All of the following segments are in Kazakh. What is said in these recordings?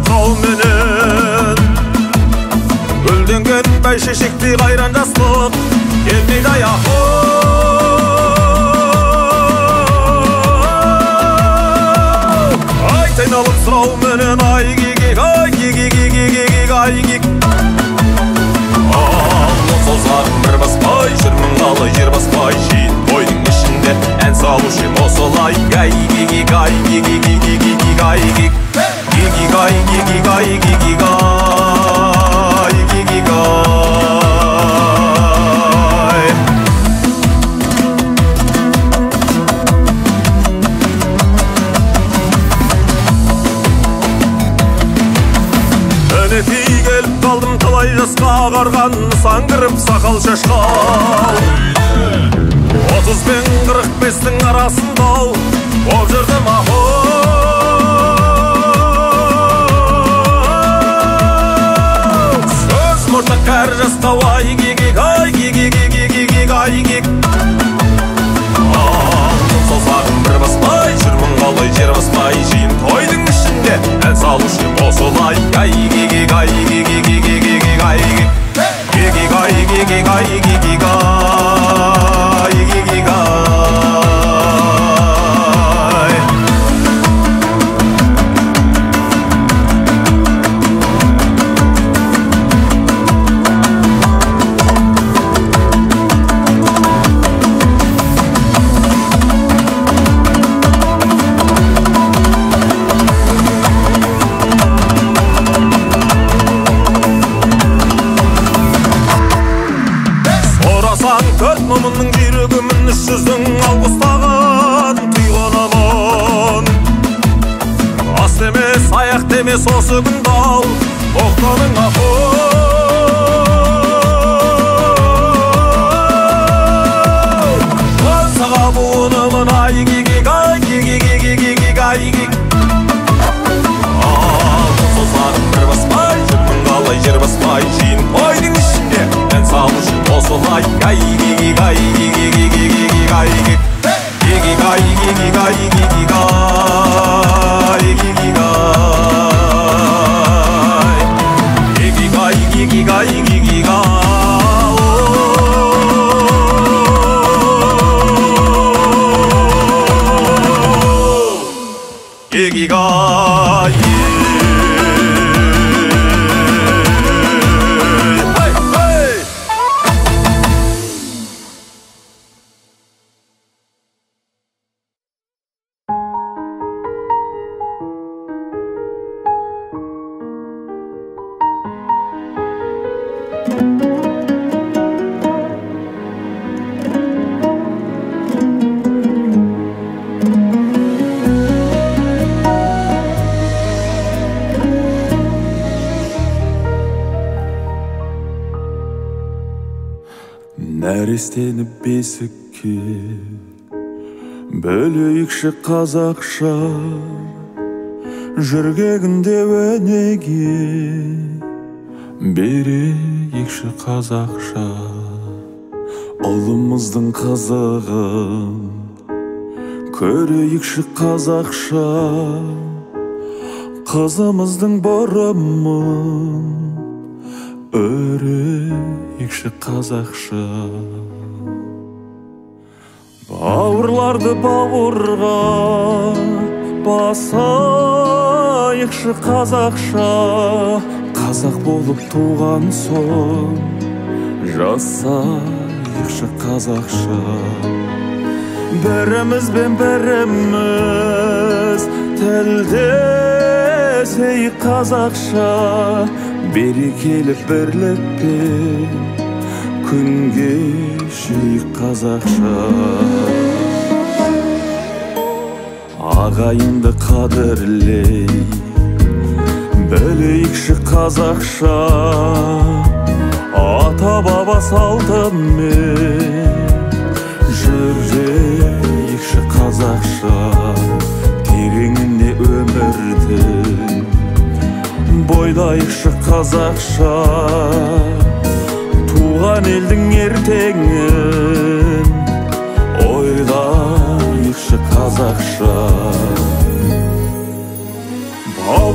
сұрау менен гүлденген бәйшешектей қайран жастық келмейді аяққа айналып сұрау менен ай гигиг созағым бір баспай жүрмін қалай жер баспай жиын тойдың ішінде ән салушы ем осылай келіп қалдым талай жасқа ағарған саңғырып сақал шашқал 30 пен 45-тің арасында боп жүрдім сөз мұртық кәрі жастау ай гигиг созағым бір баспай жүрмін қалай жер баспай жиын тойдың ішінде ән салушы ем осылай төрт момынның жүйрегімін 300-дің алғыстаған түйғанамын ас емес аяқ демес осы күнді ал тоқтаның қансаға буынымын ай гигиг созағым бір баспай жүрмін қалай жер баспай жиын тойдың ішінде ән салушы осылай нәрестені бесікке бөлейікші қазақша жүргегінде өнеге берейікші қазақша ұлымыздың қызығын көрейікші қазақша қызымыздың бұрымын өрейікші қазақша бауырларды бауырға басайықшы қазақша қазақ болып туған соң жасайықшы қазақша бірімізбен біріміз тілдесейік қазақша берекелі бірлікпен күн кешейік қазақша ағайынды қадірлей білейікші қазақша ата баба салтымен жүрейікші қазақша тереңіне өмірдің бойлайықшы қазақша туған елдің ертеңін ойлайықшы қазақша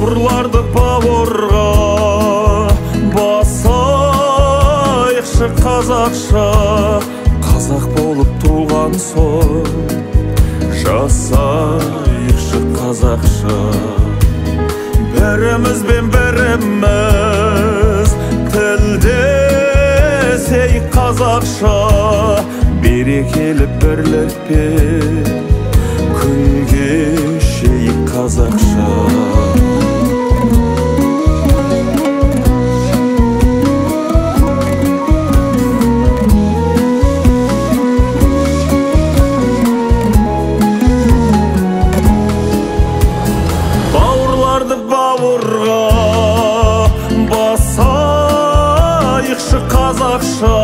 бауырларды бауырға басайықшы қазақша. Қазақ болып туған соң жасайықшы қазақша. Бірімізбен біріміз тілдесейік қазақша. Берекелі бірлікпен күн кешейік қазақша. Бауырларды бауырға басайықшы қазақша.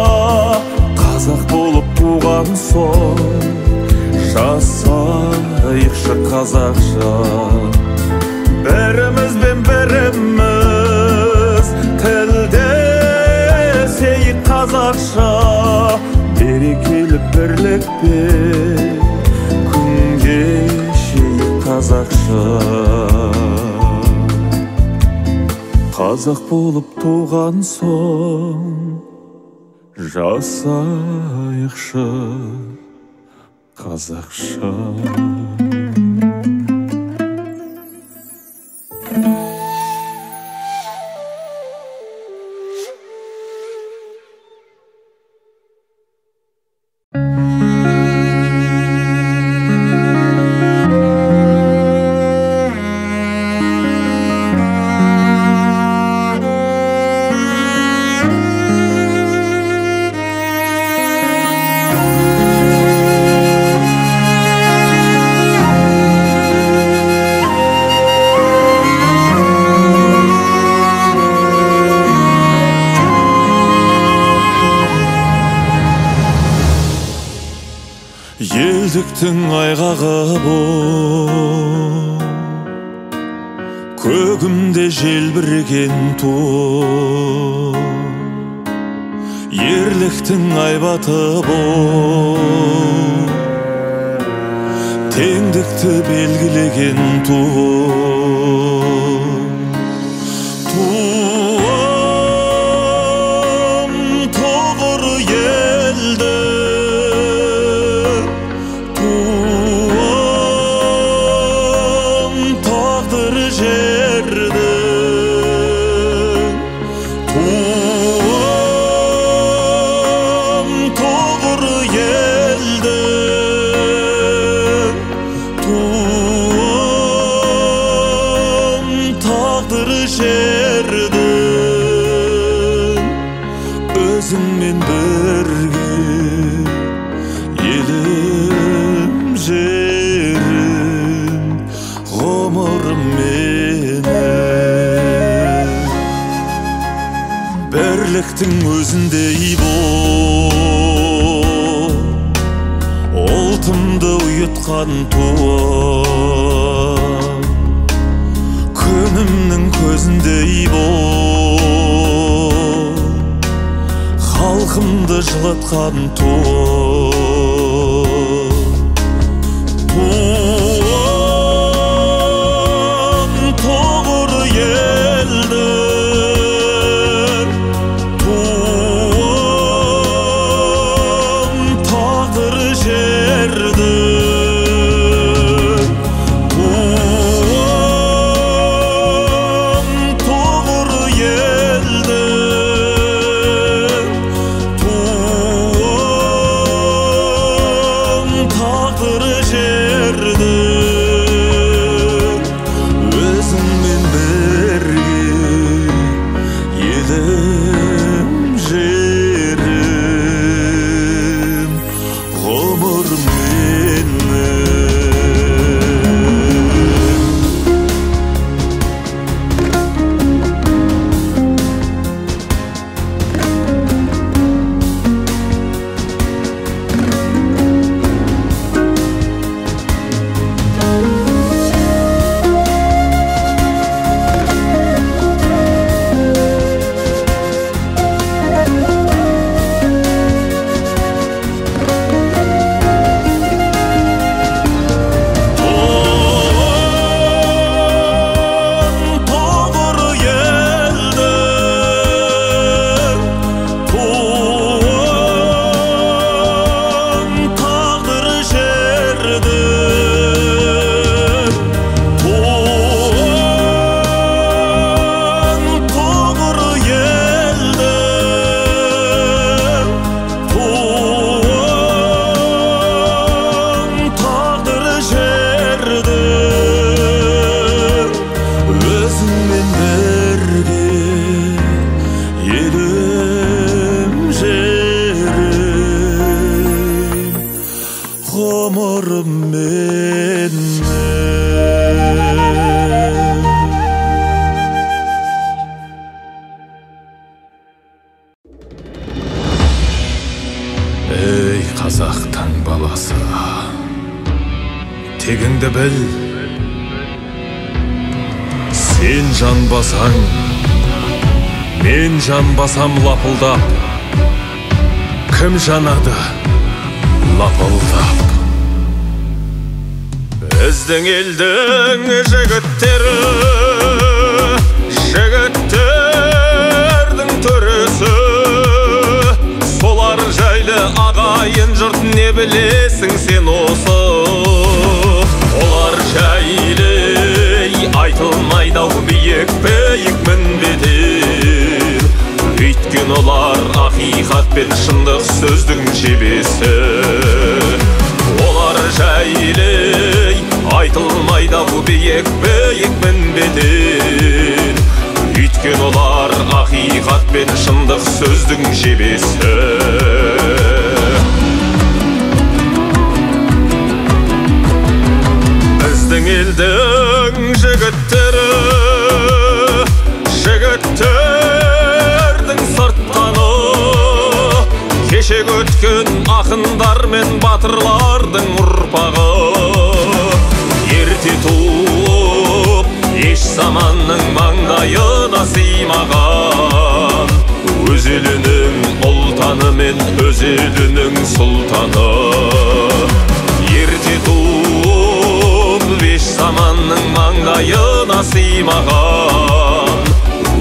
Қазақ болып туған соң жасайықшы қазақша. Бірімізбен біріміз тілдесейік қазақша. Берекелі бірлікпен күн кешейік қазақша. Қазақ болып туған соң жасайықшы қазақша. Елдіктің айғағы бұл, көгімде желбіреген ту. Ерліктің айбаты бұл, теңдікті белгілеген ту. Өзіңмен бірге елім жерім ғұмырым менің. Бірліктің өзіндей бол, ұлтымды ұйытқан туым. Күнімнің көзіндей бол, халқымды жылатқан туым. Тұғыр елдің туым, тағдыр жердің туым. Тұғыр елдің туым, қазақтың баласы, тегіңді біл. Сен жанбасаң, мен жанбасам лапылдап, кім жанады лапылдап? Біздің елдің жігіттері, жігіттердің төресі, солар жайлы ағайын жұрт не білесің сен осы? Олар жайлы айтылмайды-ау биік мінбеден, өйткен олар ақиқат пен шындық сөздің жебесі. Олар жайлы айтылмайды-ау биік мінбеден, өйткен олар ақиқат пен шындық сөздің жебесі. Біздің елдің жігіттері, жігіттердің сырттаны, кешегі өткен ақындар мен батырлардың ұрпағы. Ерте туып, еш заманның маңдайына сыймаған, өз елінің ұлтаны мен өз елінің сұлтаны. Ерте туып, еш заманның маңдайына сыймаған,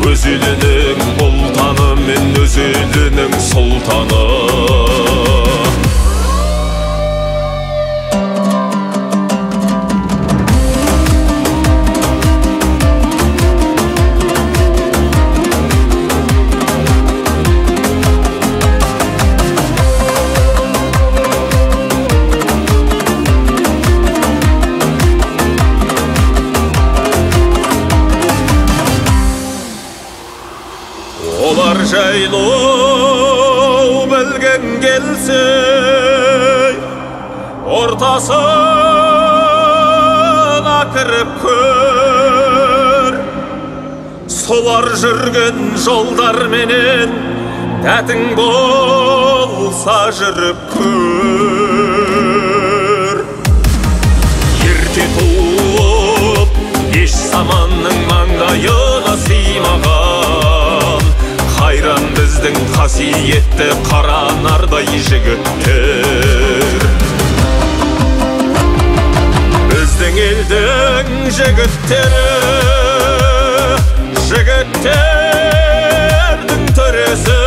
өз елінің ұлтаны мен өз елінің сұлтаны. Олар жайлы білген келсе, ортасына кіріп көр. Солар жүрген жолдар менен тәтің болса жүріп көр. Ерте туып, еш заманның маңдайына сыймаған, қайран біздің қасиетті қара нардай жігіттер. Біздің елдің жігіттері, жігіттердің төресі,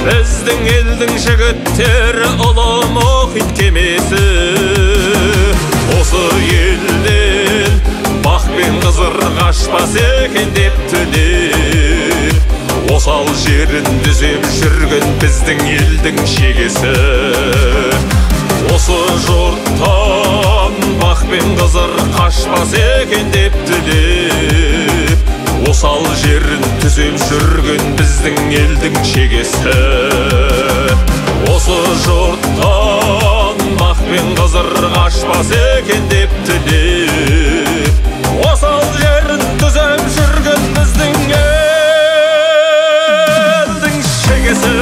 біздің елдің жігіттері ұлы мұхит кемесі. Осы елден бақ пен қызыр қашпас екен деп тілер, осал жерін дүзеп жүрген біздің елдің шегесі. Осы жұрттан бақ пен қызыр қашпас екен деп тілеп, осал жерін түзеп жүрген біздің елдің шегесі. Осы жұрттан бақ пен қызыр қашпас екен деп тілеп, осал жерін түзеп жүрген біздің елдің шегесі.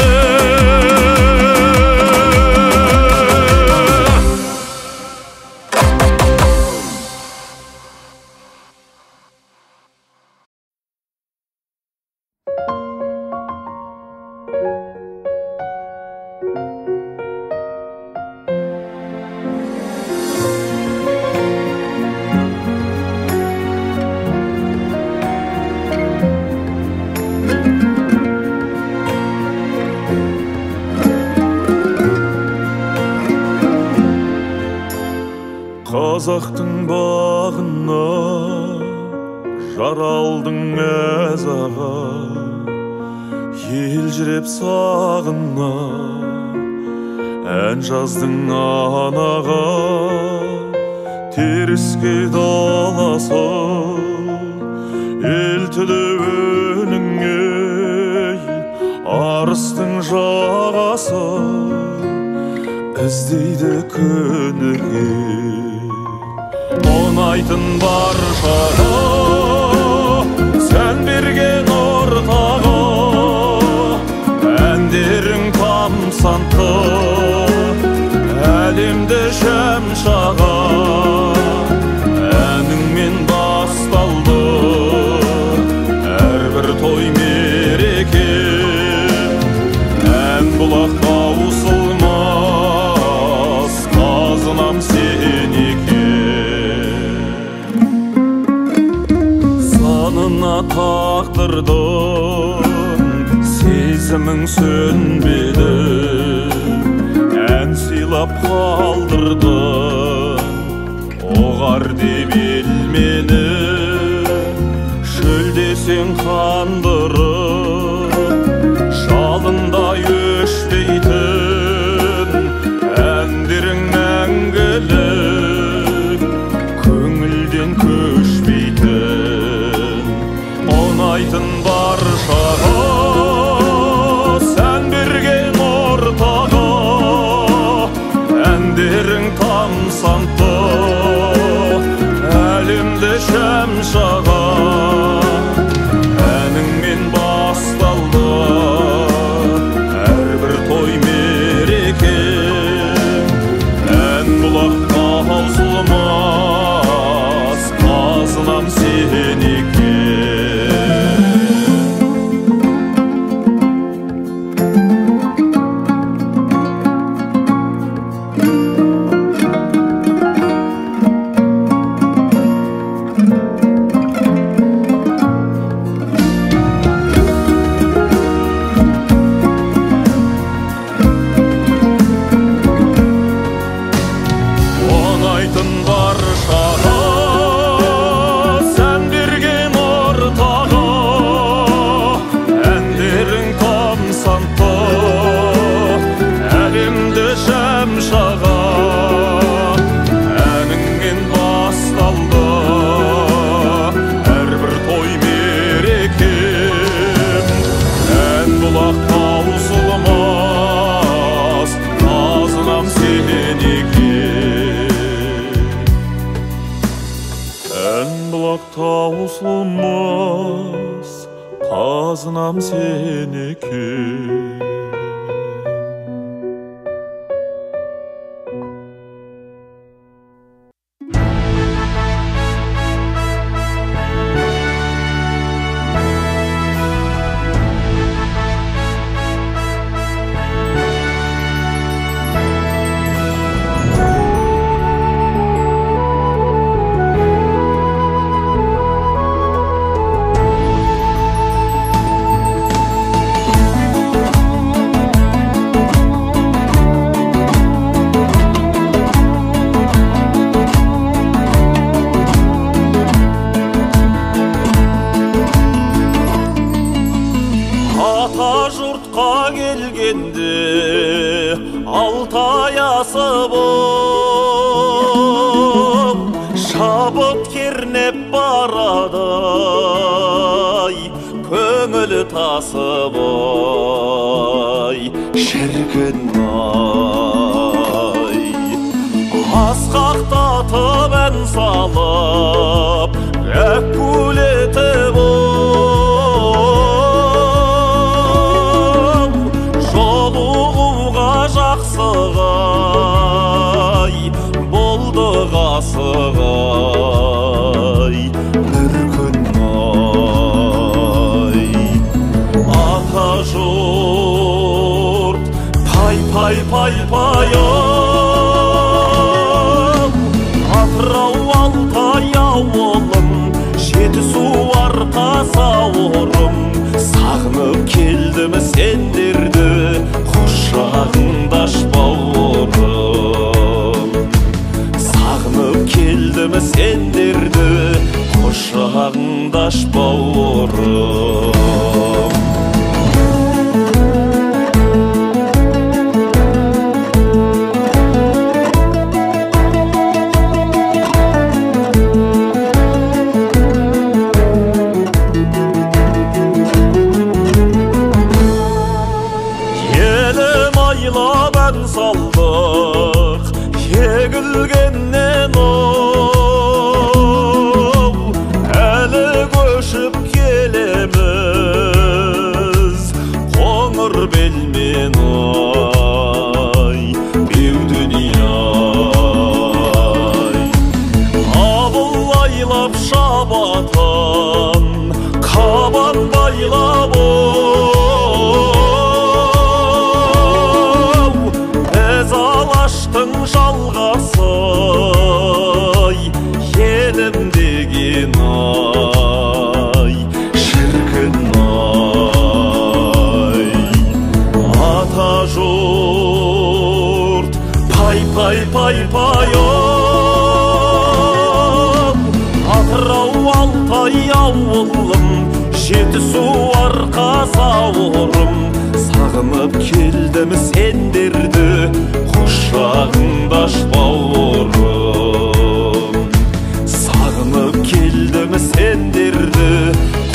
Қазақтың бағына жаралдың әз аға, елжіреп сағына ән жаздың анаға. Теріске даласы ел тілеуінің ей, арыстың жағасы іздейді күніге. Ұнайтын баршаға сән берген ортаға, әндерің тамсантып sönmedi, en silap kaldırdın, oğar debil meni, şöldesен kandırıp, şalında öşpeytin, endirin мәңгілік, көңілден көшпейтін, онайтын баршаға, сән берген ортаға, әндерің тамсанты, әлемді шәмшаға, әніңмен басталды, әрбір той мереке, ән бұлақ таусылмас, қазынам сен таусылмас, қазынам сенікі. Алтай асыбым шабыт кернеп барадай, көңілі тасыбай шіркін-ай. Асқақтатып ән салып, әккулетіп жақсығай, болды ғасығай бір күн-ай. Ата жұрт пай-пай-пай-пайым, Атырау Алтай ауылым, Жетісу Арқас ауырым, сағынып келдім сендерді, құшағыңдаш бауырым. Сағынып келдім сендерді, құшағыңдаш бауырым. Салдық егілгеннен оу, әлі көшіп келеміз қоңыр белмен ай, беу дүние-ай. Абылайлап шабатын қабан байлап жалғасы-ай, елім деген-ай, шіркін-ай. пай-пайым, Атырау Алтай ауылым, Жетісу арқа сауырым. Сағынып келдім сендерді, құшағыңда аш бауырым. Сағынып келдім сендерді,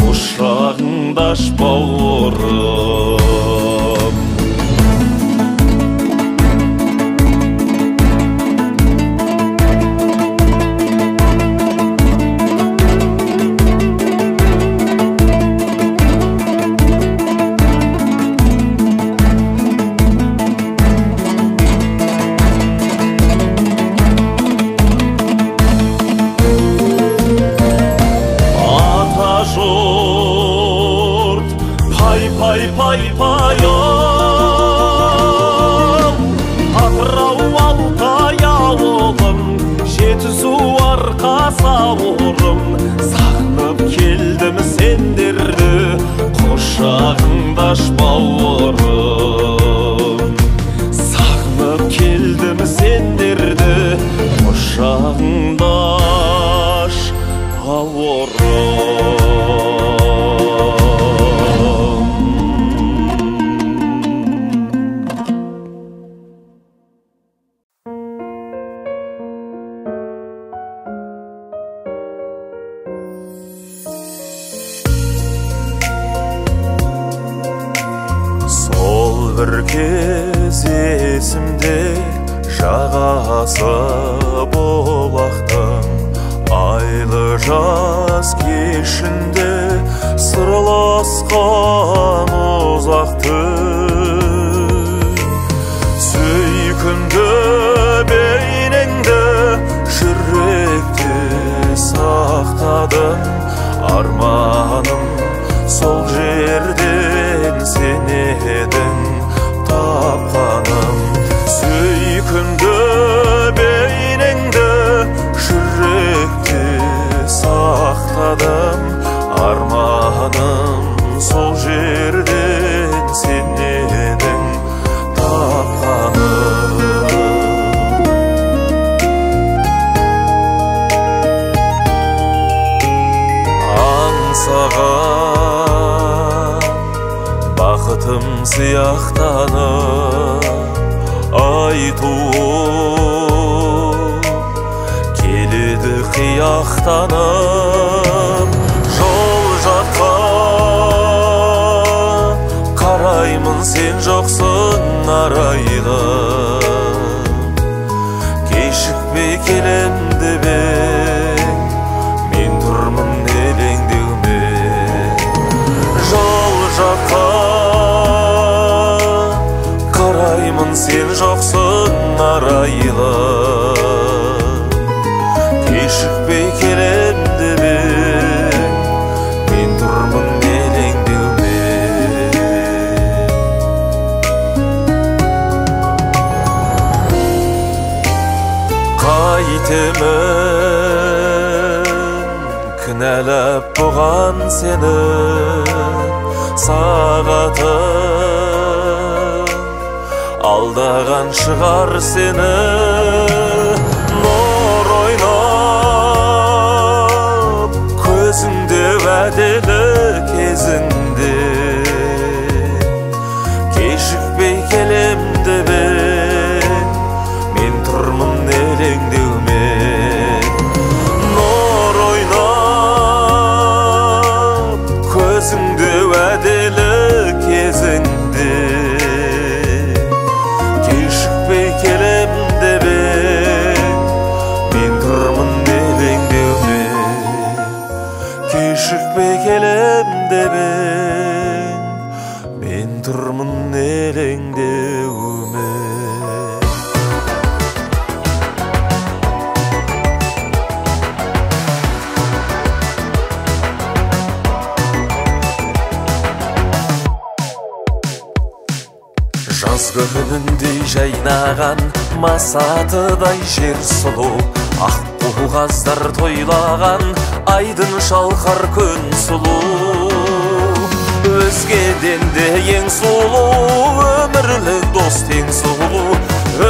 құшағыңда аш бауырым. Пай-пайым, Атырау Алтай ауылым, Жетісу арқа сауырым. Сағынып келдім сендерді, құшағыңда аш бауырым. Сағынып келдім сендерді, құшағыңда аш бауырым. Бір кез есімде жағасы болақтың, айлы жаз кешінде сырласқан ұзақты. Сүйкімді бейнеңді жүректе сақтадым, арманым сол жерден сен едің тапқаным. Сүйкімді бейнеңді жүректе сақтадым, арманым сол жерден сен едің тапқаным. Аңсаған бақытым сияқтанып, айтуым келеді қияқтанып. Жол жаққа қараймын, сен жоқсың арайлым. Кешікпей келем деп ең, мен тұрмын елеңдеумен. Жол жаққа қараймын, сен жоқсың арайлым. Кешікпей келем деп ең, мен тұрмын елеңдеумен. Қайтемін кінәлап бұған сені, сағатым алдаған шығар сені. Нұр ойнап көзіңде уәделі кезіңде, кешікпей келем деп ең, мен тұрмын елеңдеумен. Нұр ойнап көзіңде уәделі кезіңде, кешікпей келем деп ең, мен тұрмын елеңдеумен. Кешікпей келем деп ең, мен тұрмын елеңдеумен. Жазғы күніндей жайнаған масатыдай жер сұлу, ақ қуғаздар тойлаған айдын шалқар күн сұлу. Өзгеден де ең сұлу, өмірлік дос тең сұлу.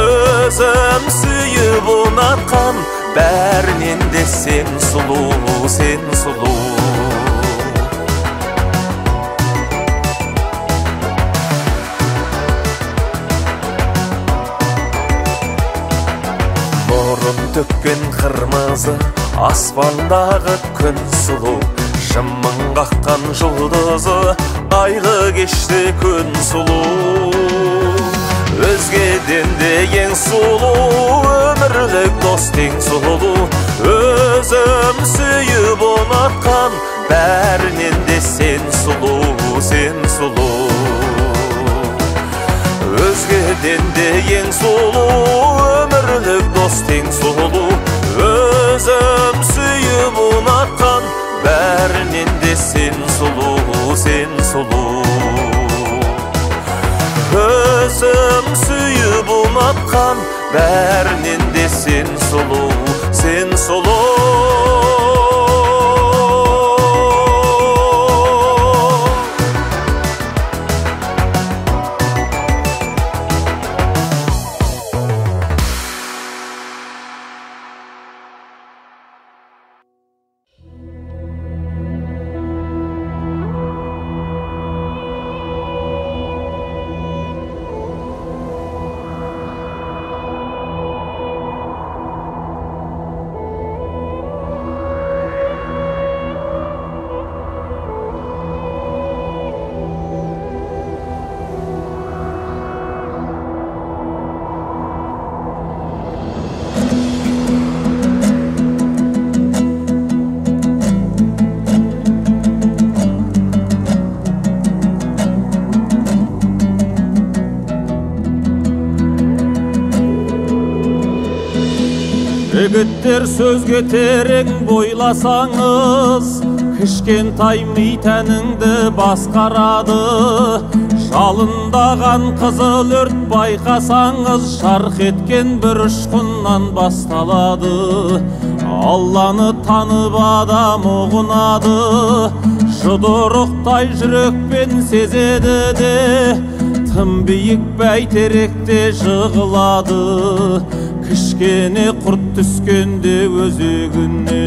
Өзім сүйіп ұнатқан, бәрінен де сен сұлу, сен сұлу. Нұрын төккен қырмызы, аспандағы күн сұлу, шымың қаққан жұлдызы, айлы кеште күн сұлу. Өзгеден де ең сұлу, өмірлік дос тең сұлу. Өзім сүйіп ұнатқан, бәрінен де сен сұлу, сен сұлу. Өзгеден де ең сұлу, өмірлік дос тең сұлу. Өзім сүйіп ұнатқан, бәрінен де сен сұлу, сен сұлу. Өзім сүйіп ұнатқан, бәрінен де сен сұлу, сен сұлу. Жігіттер сөзге терең бойласаңыз, кішкентай ми тәніңді басқарады. Жалындаған қызыл өрт байқасаңыз, жарқ еткен бір ұшқыннан басталады. Алланы танып адам ұғынады, жұдырықтай жүрекпен сезеді де, тым биік бәйтеректе жығылады. Кішкене құрт түскенде өзегіне.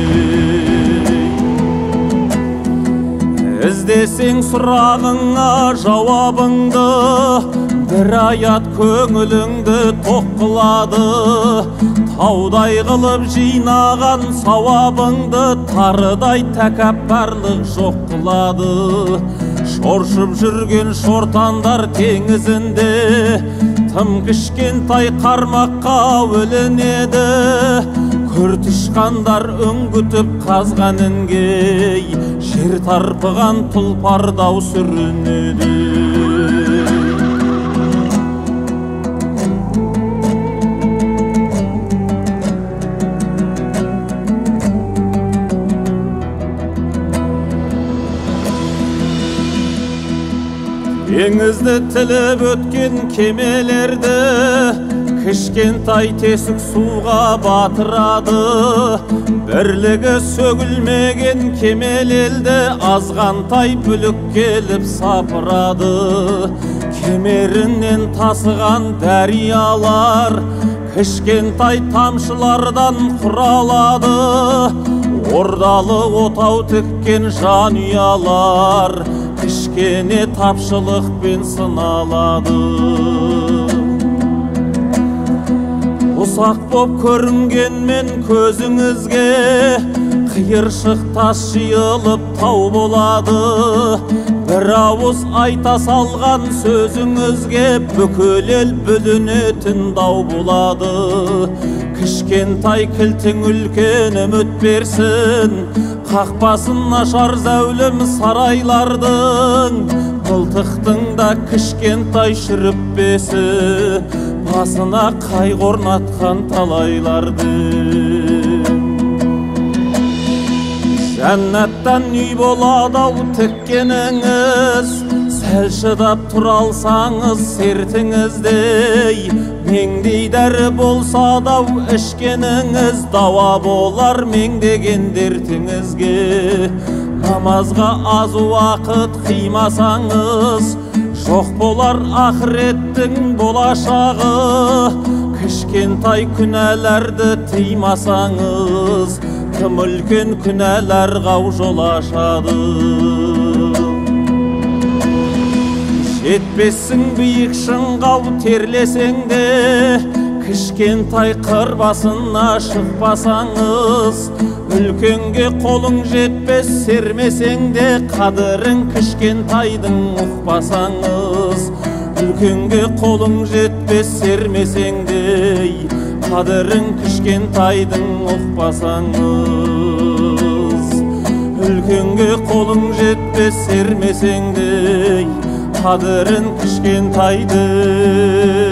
Іздесең сұрағыңа жауабыңды, бір аят көңіліңді тоқ қылады. Таудай қылып жинаған сауабыңды, тарыдай тәкаппарлық жоқ қылады. Шоршып жүрген шортандар теңізінде, тым кішкентай қармаққа өлінеді. Күрт ұшқандар үңгітіп қазған інге, жер тарпыған тұлпардау сүрінеді. Теңізді тіліп өткен кемелерді, кішкентай тесік суға батырады. Бірлігі сөгілмеген кемел елді, азғантай бүлік келіп сапырады. Кемерінен тасыған дәриялар, кішкентай тамшылардан құралады. Ордалы отау тіккен жанұялар, кішкене тапшылықпен сыналады. Ұсақ боп көрінгенмен көзіңізге, қиыршық тас жиылып тау болады. Бір ауыз айта салған сөзіңізге, бүкіл ел бүлінетін дау болады. Кішкентай кілтің үлкен үміт берсін, қақпасын ашар зәулім сарайлардың. Мылтықтың да кішкентай шүріппесі, басына қайғы орнатқан талайларды. Жәннаттан үй болады-ау тіккеніңіз, сәл шыдап тұра алсаңыз сертіңіздей. Меңдей дәрі болса дау ішкеніңіз, дауа болар меңдеген дертіңізге. Намазға аз уақыт қимасаңыз, жоқ болар ақыреттің болашағы. Кішкентай күнәләрді тыймасаңыз, тым үлкен күнәләр қау жол ашады. Жетпессің биік шыңға терлесең де, кішкентай қыр басына шықпасаңыз, үлкенге қолың жетпес сермесең де, қадірін кішкентайдың ұқпасаңыз. Үлкенге қолың жетпес сермесең де, қадірін кішкентайдың ұқпасаңыз. Үлкенге қолың жетпес сермесең де, қадірін кішкентайдың